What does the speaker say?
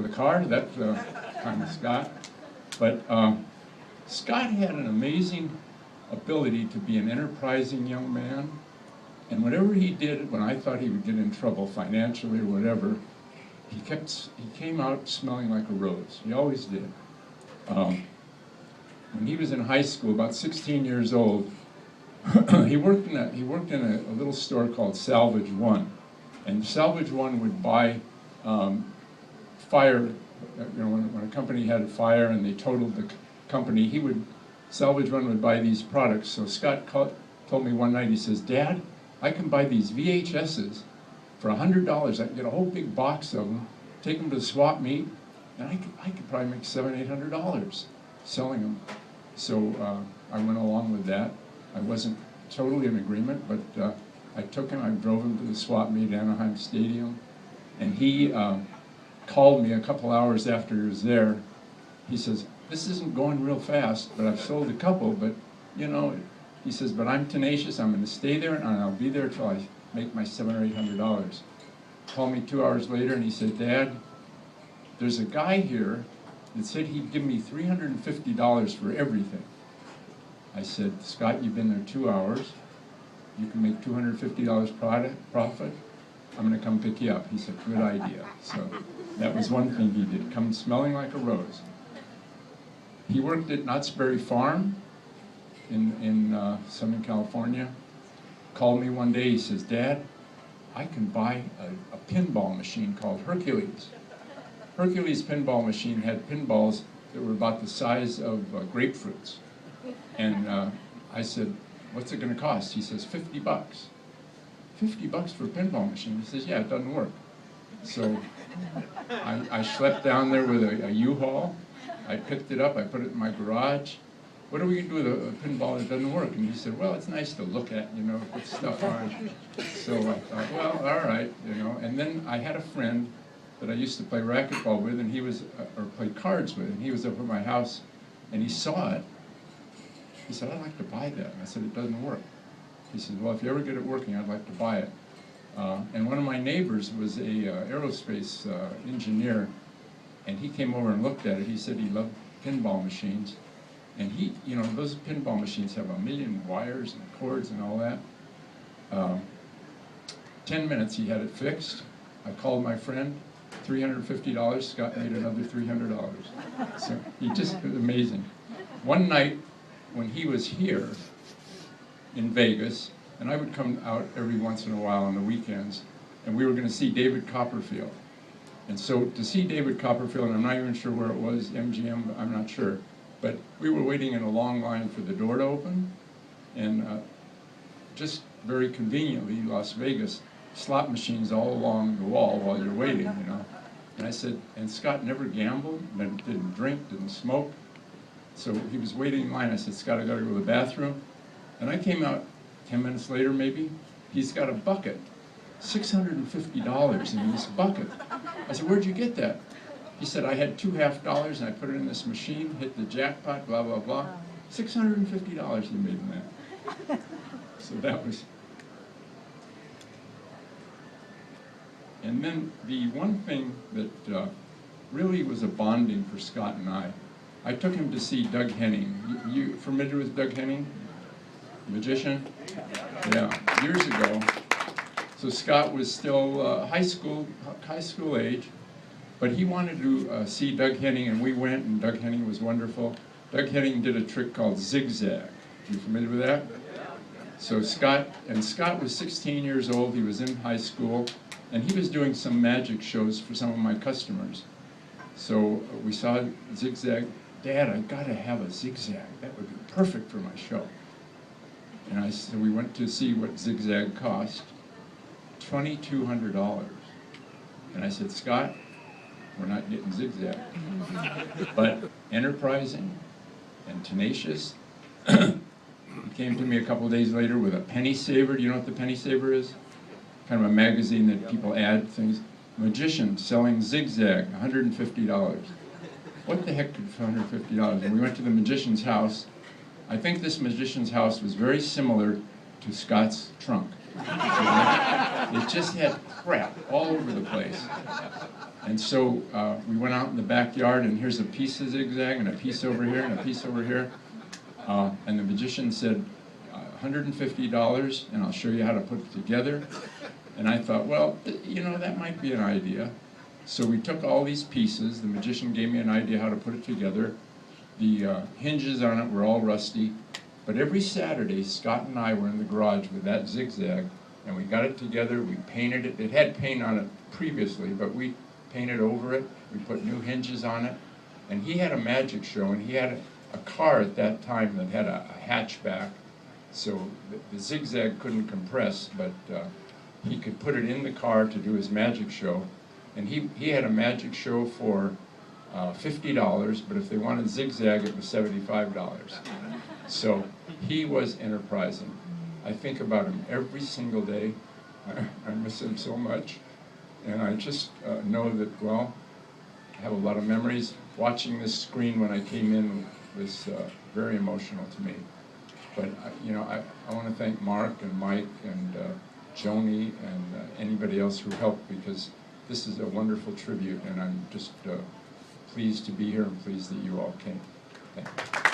the car. That's kind of Scott. But Scott had an amazing ability to be an enterprising young man. And whatever he did, when I thought he would get in trouble financially or whatever, he came out smelling like a rose. He always did. When he was in high school, about 16 years old, he worked in a little store called Salvage One, and Salvage One would buy fire. When a company had a fire and they totaled the company, Salvage One would buy these products. So Scott told me one night, he says, "Dad, I can buy these VHSs for $100. I can get a whole big box of them, take them to the swap meet, and I could probably make $700-800 selling them." So I went along with that. I wasn't totally in agreement, but I took him, I drove him to the swap meet at Anaheim Stadium, and he called me a couple hours after he was there. He says, "This isn't going real fast, but I've sold a couple, but he says, but I'm tenacious, I'm going to stay there, and I'll be there till I make my $700 or $800. Called me 2 hours later, and he said, "Dad, there's a guy here that said he'd give me $350 for everything." I said, "Scott, you've been there 2 hours. You can make $250 profit. I'm going to come pick you up." He said, "Good idea." So that was one thing he did, come smelling like a rose. He worked at Knott's Berry Farm in Southern California. Called me one day, he says, "Dad, I can buy a pinball machine called Hercules." Hercules pinball machine had pinballs that were about the size of grapefruits. And I said, "What's it going to cost?" He says, $50. $50 for a pinball machine? He says, "Yeah, it doesn't work." So I schlepped down there with a U-Haul. I picked it up, I put it in my garage. "What are we going to do with a pinball that doesn't work?" And he said, "Well, it's nice to look at, put stuff on." So I thought, well, all right, And then I had a friend that I used to play racquetball with, and or play cards with, and he was up at my house, and he saw it. He said, "I'd like to buy that." And I said, "It doesn't work." He said, "Well, if you ever get it working, I'd like to buy it." And one of my neighbors was a aerospace engineer, and he came over and looked at it. He said he loved pinball machines. And those pinball machines have 1,000,000 wires and cords and all that. 10 minutes he had it fixed. I called my friend, $350. Scott made another $300. So he just was amazing. One night when he was here in Vegas, and I would come out every once in a while on the weekends, and we were going to see David Copperfield. And so to see David Copperfield, and I'm not even sure where it was, MGM, I'm not sure, but we were waiting in a long line for the door to open, and just very conveniently, Las Vegas, slot machines all along the wall while you're waiting, And I said, and Scott never gambled, didn't drink, didn't smoke. So he was waiting in line. I said, "Scott, I gotta go to the bathroom." And I came out 10 minutes later, maybe. He's got a bucket, $650 in this bucket. I said, "Where'd you get that?" He said, "I had $2 and I put it in this machine, hit the jackpot, blah, blah, blah." $650 he made in that. So that was. And then the one thing that really was a bonding for Scott and I took him to see Doug Henning. You familiar with Doug Henning? Magician? Yeah, years ago. So Scott was still high school age, but he wanted to see Doug Henning, and we went, and Doug Henning was wonderful. Doug Henning did a trick called zigzag. You familiar with that? So Scott was 16 years old, he was in high school, and he was doing some magic shows for some of my customers. So we saw zigzag. "Dad, I gotta have a zigzag. That would be perfect for my show." And so we went to see what zigzag cost, $2,200. And I said, "Scott, we're not getting zigzag." But enterprising and tenacious. He came to me a couple of days later with a penny saver. Do you know what the penny saver is? Kind of a magazine that people add things. Magician selling zigzag, $150. What the heck could $150? And we went to the magician's house. I think this magician's house was very similar to Scott's trunk. It just had crap all over the place. And so we went out in the backyard, and here's a piece of zigzag, and a piece over here, and a piece over here. And the magician said, $150, and I'll show you how to put it together. And I thought, well, you know, that might be an idea. So we took all these pieces. The magician gave me an idea how to put it together. The hinges on it were all rusty. But every Saturday, Scott and I were in the garage with that zigzag, and we got it together, we painted it. It had paint on it previously, but we painted over it. We put new hinges on it. And he had a magic show, and he had a car at that time that had a hatchback. So the zigzag couldn't compress, but he could put it in the car to do his magic show. And he had a magic show for $50, but if they wanted zigzag, it was $75. So he was enterprising. I think about him every single day. I miss him so much. And I just know that, well, I have a lot of memories. Watching this screen when I came in was very emotional to me. But, you know, I want to thank Mark and Mike and Joni and anybody else who helped, because this is a wonderful tribute, and I'm just pleased to be here and pleased that you all came. Thank you.